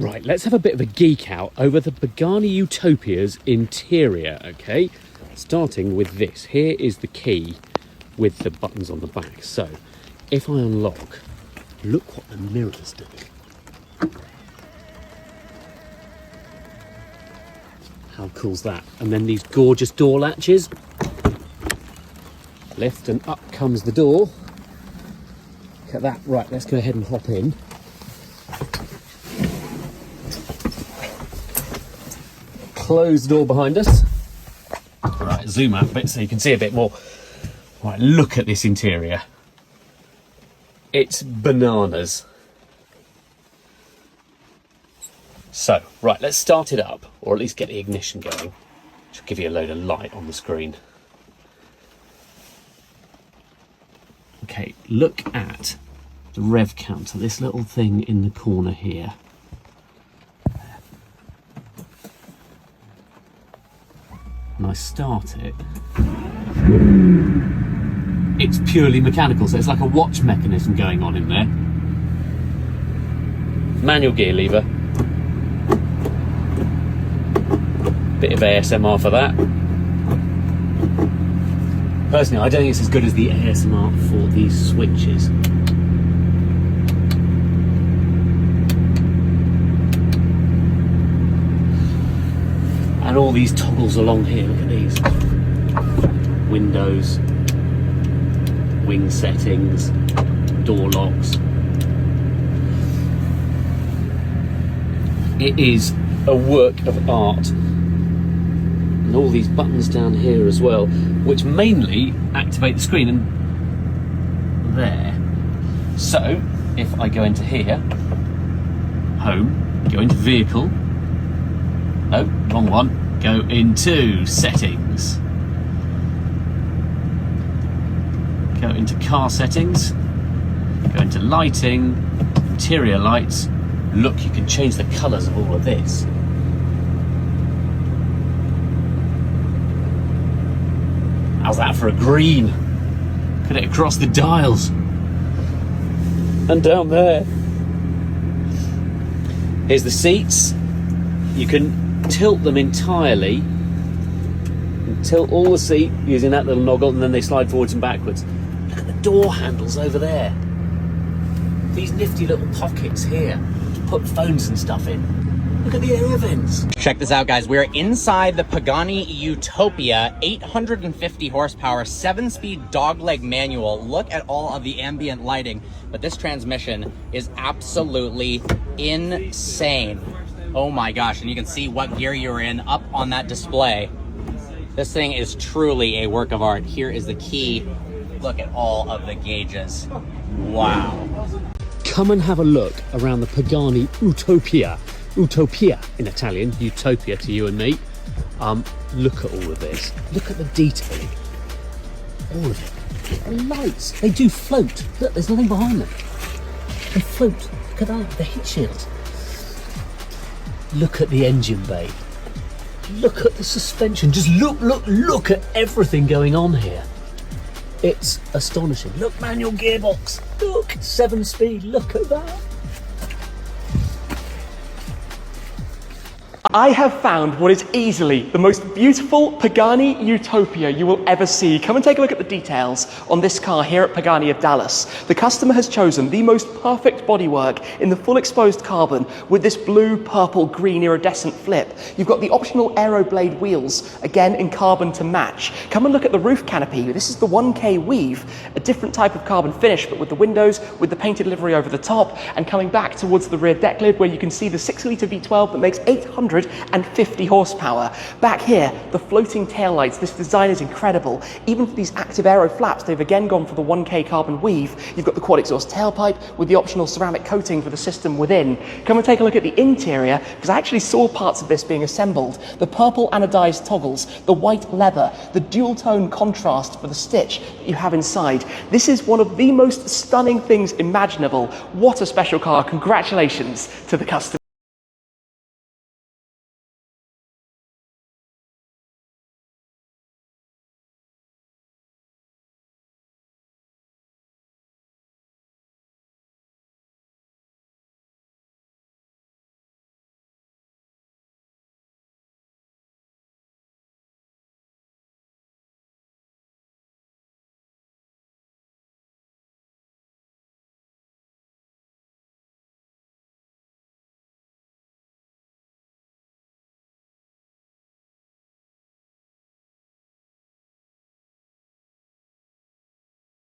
Right, let's have a bit of a geek out over the Pagani Utopia's interior, okay? Starting with this. Here is the key with the buttons on the back. So, if I unlock, look what the mirrors do. How cool's that? And then these gorgeous door latches. Lift and up comes the door. Look at that. Right, let's go ahead and hop in. Close the door behind us. Right, zoom out a bit so you can see a bit more. Right, look at this interior. It's bananas. So, right, let's start it up, or at least get the ignition going, which will give you a load of light on the screen. Okay, look at the rev counter, this little thing in the corner here. And I start it, it's purely mechanical, so it's like a watch mechanism going on in there. Manual gear lever. Bit of ASMR for that. Personally, I don't think it's as good as the ASMR for these switches. And all these toggles along here, look at these. Windows, wing settings, door locks. It is a work of art. And all these buttons down here as well, which mainly activate the screen, and there. So, if I go into here, home, go into vehicle, no, wrong one, go into settings, go into car settings, go into lighting, interior lights. Look, you can change the colours of all of this. How's that for a green? Put it across the dials. And down there. Here's the seats. You can tilt them entirely. And tilt all the seat using that little noggle, and then they slide forwards and backwards. Look at the door handles over there. These nifty little pockets here to put phones and stuff in. Look at the air vents. Check this out, guys. We're inside the Pagani Utopia, 850 horsepower, 7-speed dogleg manual. Look at all of the ambient lighting, but this transmission is absolutely insane. Oh my gosh, and you can see what gear you're in up on that display. This thing is truly a work of art. Here is the key. Look at all of the gauges. Wow. Come and have a look around the Pagani Utopia. Utopia in Italian, utopia to you and me. Look at all of this. Look at the detailing. All of it. The lights, they do float. Look, there's nothing behind them. They float. Look at that, the heat shields. Look at the engine bay. Look at the suspension. Just look at everything going on here. It's astonishing. Look, manual gearbox. Look, 7-speed. Look at that. I have found what is easily the most beautiful Pagani Utopia you will ever see. Come and take a look at the details on this car here at Pagani of Dallas. The customer has chosen the most perfect bodywork in the full exposed carbon with this blue, purple, green iridescent flip. You've got the optional aero blade wheels, again in carbon to match. Come and look at the roof canopy. This is the 1K weave, a different type of carbon finish, but with the windows, with the painted livery over the top, and coming back towards the rear deck lid where you can see the 6-litre V12 that makes 850 horsepower. Back here, the floating taillights. This design is incredible. Even for these active aero flaps, they've again gone for the 1K carbon weave. You've got the quad exhaust tailpipe with the optional ceramic coating for the system within. Come and take a look at the interior, because I actually saw parts of this being assembled. The purple anodized toggles, the white leather, the dual tone contrast for the stitch that you have inside. This is one of the most stunning things imaginable. What a special car. Congratulations to the customer.